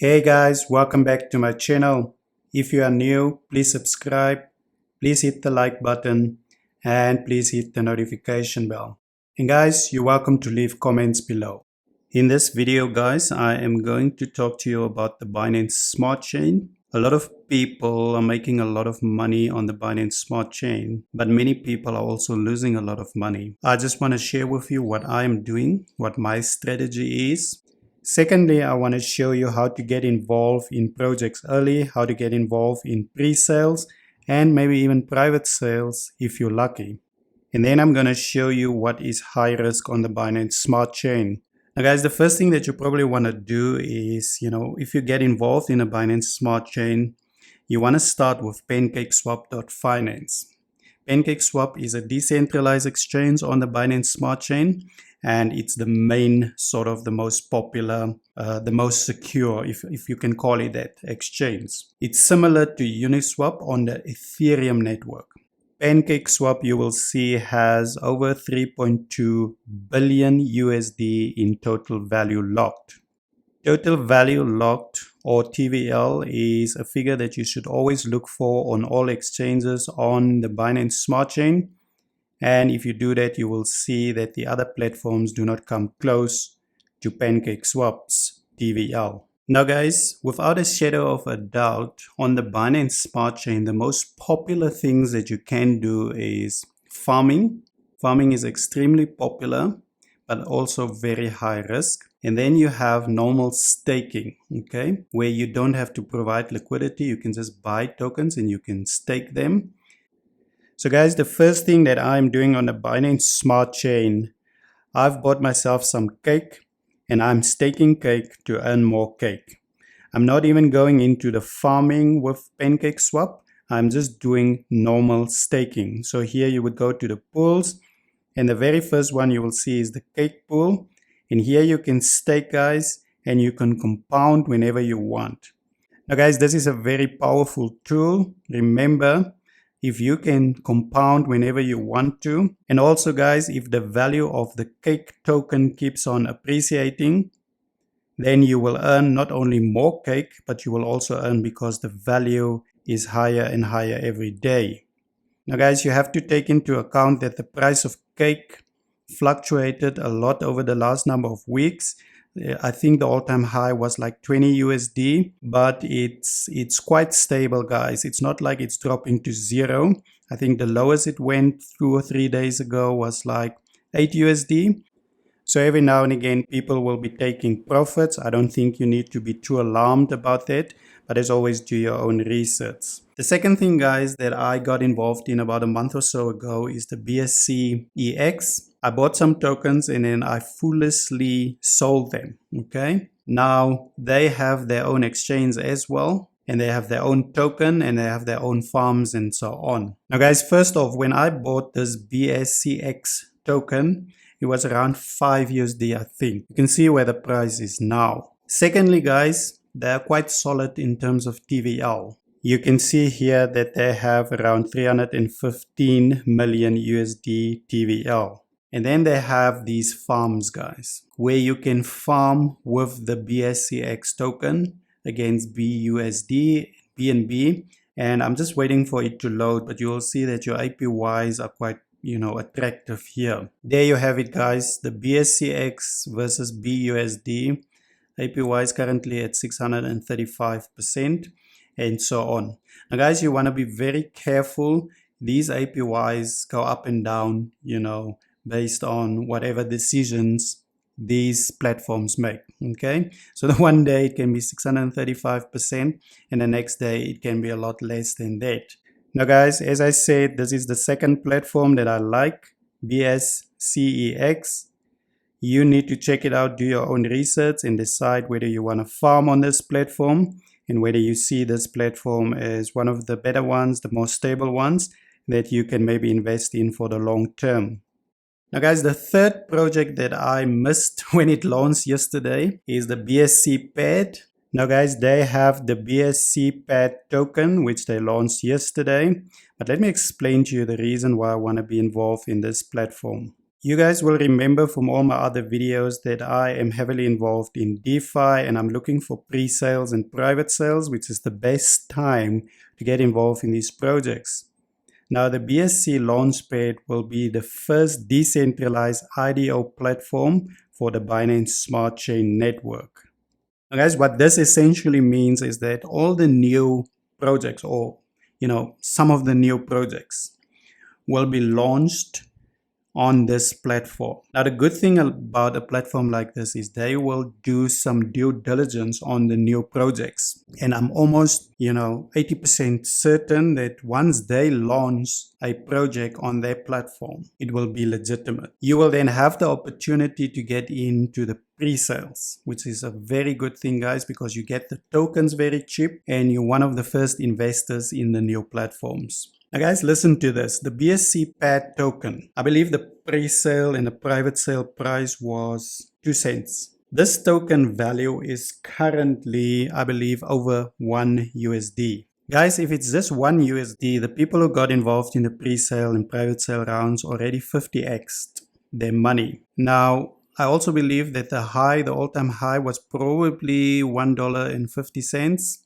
Hey guys, welcome back to my channel. If you are new, please subscribe, please hit the like button, and please hit the notification bell. And guys, you're welcome to leave comments below. In this video guys, I am going to talk to you about the Binance Smart Chain. A lot of people are making a lot of money on the Binance Smart Chain, but many people are also losing a lot of money. I just want to share with you what I am doing, what my strategy is. Secondly, I want to show you how to get involved in projects early, how to get involved in pre-sales, and maybe even private sales if you're lucky. And then I'm going to show you what is high risk on the Binance Smart Chain. Now guys, the first thing that you probably want to do is, if you get involved in a Binance Smart Chain, you want to start with pancakeswap.finance. PancakeSwap is a decentralized exchange on the Binance Smart Chain, and it's the main sort of the most popular, the most secure, if you can call it that, exchange. It's similar to Uniswap on the Ethereum network. PancakeSwap, you will see, has over 3.2 billion USD in total value locked. Total value locked, or TVL, is a figure that you should always look for on all exchanges on the Binance Smart Chain. And if you do that, you will see that the other platforms do not come close to PancakeSwap's TVL. Now guys, without a shadow of a doubt, on the Binance Smart Chain, the most popular things that you can do is farming. Farming is extremely popular, but also very high risk. And then you have normal staking, okay, where you don't have to provide liquidity. You can just buy tokens and you can stake them. So guys, the first thing that I'm doing on the Binance Smart Chain, I've bought myself some cake and I'm staking cake to earn more cake. I'm not even going into the farming with PancakeSwap. I'm just doing normal staking. So here you would go to the pools, and the very first one you will see is the cake pool. And here you can stake, guys, and you can compound whenever you want. Now guys, this is a very powerful tool. Remember, if you can compound whenever you want to, and also guys, if the value of the cake token keeps on appreciating, then you will earn not only more cake, but you will also earn because the value is higher and higher every day. Now guys, you have to take into account that the price of cake fluctuated a lot over the last number of weeks. I think the all-time high was like 20 USD, but it's quite stable, guys. It's not like it's dropping to zero. I think the lowest it went 2 or 3 days ago was like 8 USD. So every now and again, people will be taking profits. I don't think you need to be too alarmed about that, but as always, do your own research. The second thing, guys, that I got involved in about a month or so ago is the BSCEX. I bought some tokens and then I foolishly sold them, okay? Now, they have their own exchange as well, and they have their own token and they have their own farms and so on. Now, guys, first off, when I bought this BSCEX token, it was around 5 USD, I think. You can see where the price is now. Secondly, guys, they are quite solid in terms of TVL. You can see here that they have around 315 million USD TVL. And then they have these farms, guys, where you can farm with the BSCEX token against BUSD, BNB. And I'm just waiting for it to load, but you will see that your APYs are quite attractive here. There you have it, guys. The BSCEX versus BUSD. APY is currently at 635% and so on. Now guys, you want to be very careful. These APYs go up and down, based on whatever decisions these platforms make, okay? So the one day it can be 635% and the next day it can be a lot less than that. Now guys, as I said, this is the second platform that I like, BSCEX. You need to check it out, do your own research and decide whether you want to farm on this platform and whether you see this platform as one of the better ones, the most stable ones that you can maybe invest in for the long term. Now guys, the third project that I missed when it launched yesterday is the BSCPad. Now guys, they have the BSCPad token, which they launched yesterday. But let me explain to you the reason why I want to be involved in this platform. You guys will remember from all my other videos that I am heavily involved in DeFi and I'm looking for pre-sales and private sales, which is the best time to get involved in these projects. Now, the BSC Launchpad will be the first decentralized IDO platform for the Binance Smart Chain network. Now, guys, what this essentially means is that all the new projects, or some of the new projects, will be launched on this platform. Now, the good thing about a platform like this is they will do some due diligence on the new projects. And I'm almost, 80% certain that once they launch a project on their platform, it will be legitimate. You will then have the opportunity to get into the pre-sales, which is a very good thing, guys, because you get the tokens very cheap and you're one of the first investors in the new platforms. Now guys, listen to this. The BSCPad token, I believe the pre-sale and the private sale price was 2 cents. This token value is currently, I believe, over 1 USD. Guys, if it's just 1 USD, the people who got involved in the pre-sale and private sale rounds already 50x'd their money. Now, I also believe that the all-time high was probably $1.50.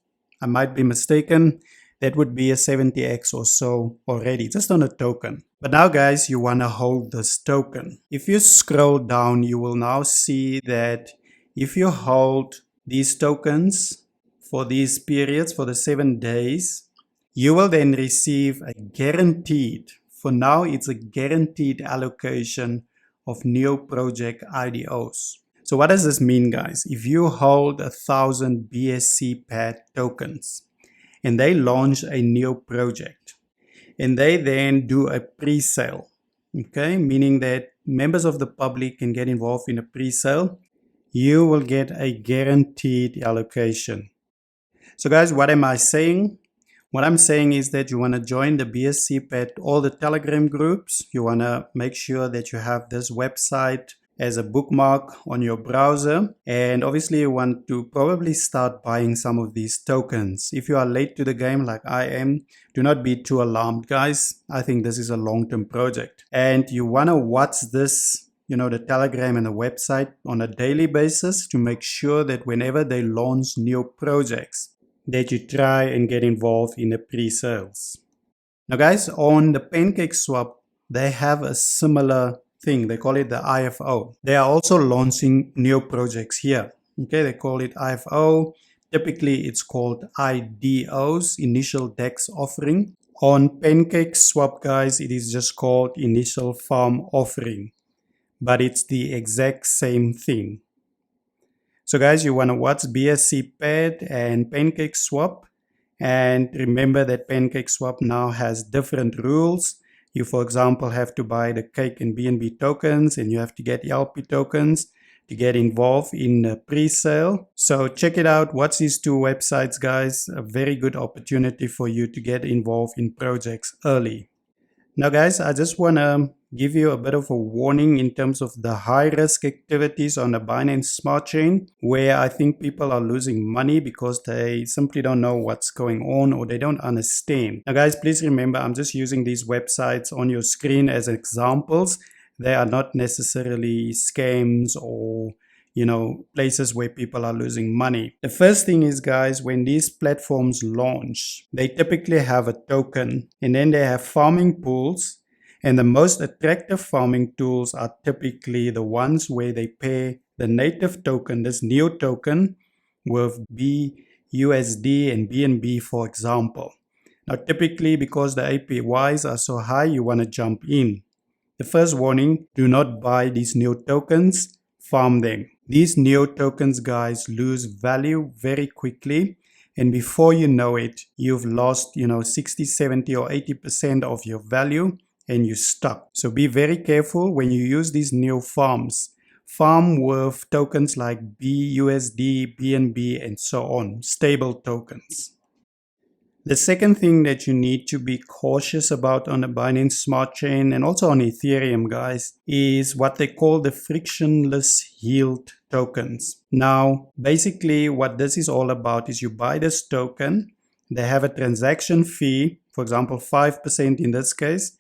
I might be mistaken. That would be a 70x or so already, just on a token. But now guys, you want to hold this token. If you scroll down, you will now see that if you hold these tokens for these periods, for the 7 days, you will then receive a guaranteed, for now it's a guaranteed allocation of new project IDOs. So what does this mean, guys? If you hold 1,000 BSCPad tokens, and they launch a new project and they then do a pre-sale, okay, meaning that members of the public can get involved in a pre-sale, you will get a guaranteed allocation. So guys, what am I saying? What I'm saying is that you want to join the BSCPad, all the Telegram groups. You want to make sure that you have this website as a bookmark on your browser, and obviously you want to probably start buying some of these tokens. If you are late to the game like I am, do not be too alarmed, guys. I think this is a long-term project and you want to watch this, the Telegram and the website on a daily basis to make sure that whenever they launch new projects that you try and get involved in the pre-sales. Now guys, on the PancakeSwap, they have a similar thing. They call it the IFO. They are also launching new projects here. Okay, they call it IFO. Typically, it's called IDOs, Initial DEX Offering. On PancakeSwap, guys, it is just called Initial Farm Offering, but it's the exact same thing. So guys, you want to watch BSCPad and PancakeSwap, and remember that PancakeSwap now has different rules. You, for example, have to buy the Cake and BNB tokens, and you have to get LP tokens to get involved in the pre-sale. So check it out. Watch these two websites, guys. A very good opportunity for you to get involved in projects early. Now, guys, I just want to give you a bit of a warning in terms of the high-risk activities on the Binance Smart Chain, where I think people are losing money because they simply don't know what's going on or they don't understand. Now, guys, please remember, I'm just using these websites on your screen as examples. They are not necessarily scams or places where people are losing money. The first thing is, guys, when these platforms launch, they typically have a token and then they have farming pools. And the most attractive farming tools are typically the ones where they pair the native token, this new token, with BUSD and BNB, for example. Now, typically, because the APYs are so high, you want to jump in. The first warning, do not buy these new tokens, farm them. These new tokens, guys, lose value very quickly. And before you know it, you've lost, 60, 70 or 80% of your value and you're stuck. So be very careful when you use these new farms. Farm with tokens like BUSD, BNB, and so on, stable tokens. The second thing that you need to be cautious about on the Binance Smart Chain and also on Ethereum, guys, is what they call the frictionless yield tokens. Now, basically what this is all about is you buy this token, they have a transaction fee, for example, 5% in this case,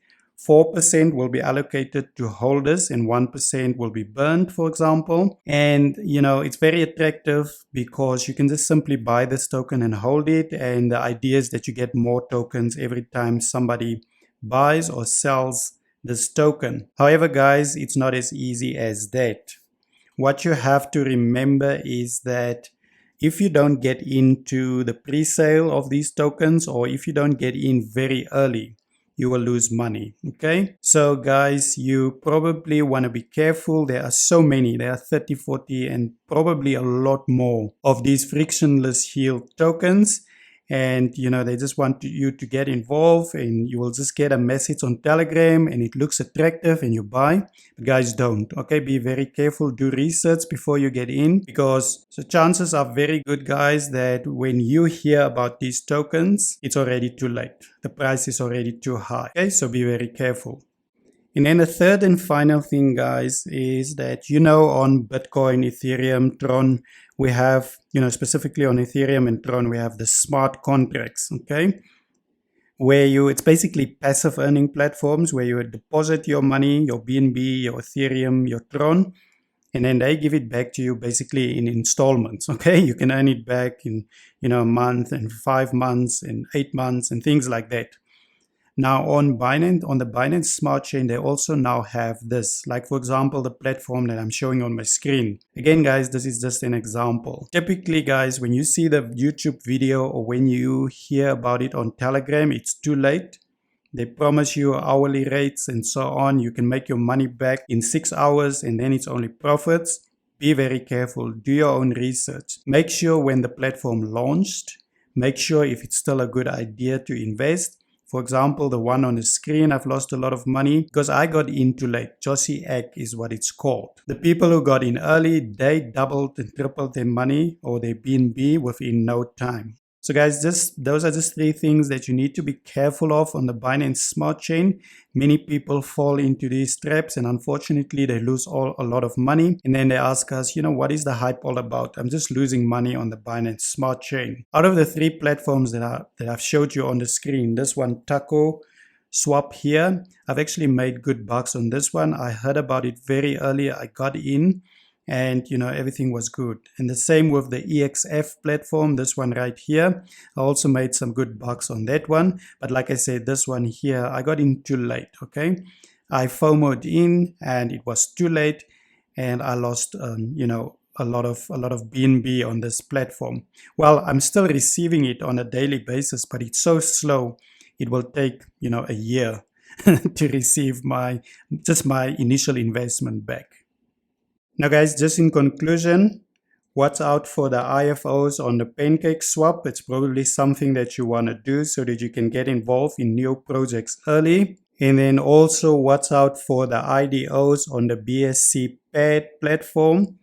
4% will be allocated to holders and 1% will be burned, for example. And it's very attractive because you can just simply buy this token and hold it. And the idea is that you get more tokens every time somebody buys or sells this token. However, guys, it's not as easy as that. What you have to remember is that if you don't get into the pre-sale of these tokens, or if you don't get in very early, you will lose money. Okay, so guys, you probably want to be careful. There are so many, there are 30, 40 and probably a lot more of these frictionless yield tokens. And they just want you to get involved, and you will just get a message on Telegram and it looks attractive and you buy. But guys, don't. Okay, be very careful, do research before you get in, because the chances are very good, guys, that when you hear about these tokens, it's already too late. The price is already too high. Okay, so be very careful. And then the third and final thing, guys, is that, on Bitcoin, Ethereum, Tron, we have, specifically on Ethereum and Tron, we have the smart contracts, okay? Where it's basically passive earning platforms where you deposit your money, your BNB, your Ethereum, your Tron, and then they give it back to you basically in installments, okay? You can earn it back in, a month and 5 months and 8 months and things like that. Now on Binance, on the Binance Smart Chain, they also now have this, like for example, the platform that I'm showing on my screen. Again, guys, this is just an example. Typically, guys, when you see the YouTube video or when you hear about it on Telegram, it's too late. They promise you hourly rates and so on. You can make your money back in 6 hours and then it's only profits. Be very careful. Do your own research. Make sure when the platform launched, make sure if it's still a good idea to invest. For example, the one on the screen, I've lost a lot of money because I got in too late. BSCEX is what it's called. The people who got in early, they doubled and tripled their money or their BNB within no time. So guys, those are just 3 things that you need to be careful of on the Binance Smart Chain. Many people fall into these traps and unfortunately they lose a lot of money. And then they ask us, what is the hype all about? I'm just losing money on the Binance Smart Chain. Out of the 3 platforms that I've showed you on the screen, this one, Taco Swap here, I've actually made good bucks on this one. I heard about it very early. I got in. And everything was good. And the same with the EXF platform, this one right here. I also made some good bucks on that one. But like I said, this one here, I got in too late, okay? I FOMO'd in and it was too late and I lost, a lot of BNB on this platform. Well, I'm still receiving it on a daily basis, but it's so slow. It will take, a year to receive my initial investment back. Now guys, just in conclusion, watch out for the IFOs on the pancakeswap. It's probably something that you want to do so that you can get involved in new projects early. And then also watch out for the IDOs on the BSCPad platform,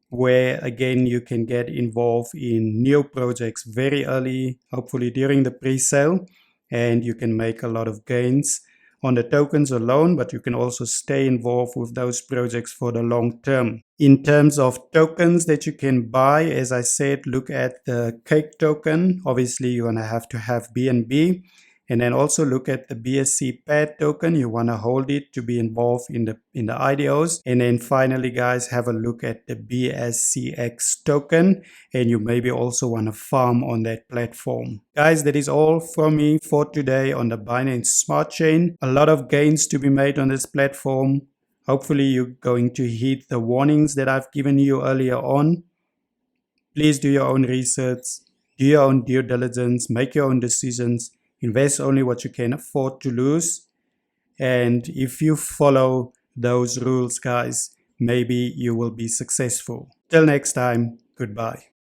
where again you can get involved in new projects very early, hopefully during the pre-sale, and you can make a lot of gains on the tokens alone, but you can also stay involved with those projects for the long term. In terms of tokens that you can buy, as I said, look at the cake token. Obviously, you're going to have BNB. And then also look at the BSCPad token. You want to hold it to be involved in the IDOs. And then finally, guys, have a look at the BSCEX token. And you maybe also want to farm on that platform. Guys, that is all from me for today on the Binance Smart Chain. A lot of gains to be made on this platform. Hopefully, you're going to heed the warnings that I've given you earlier on. Please do your own research. Do your own due diligence. Make your own decisions. Invest only what you can afford to lose. And if you follow those rules, guys, maybe you will be successful. Till next time, goodbye.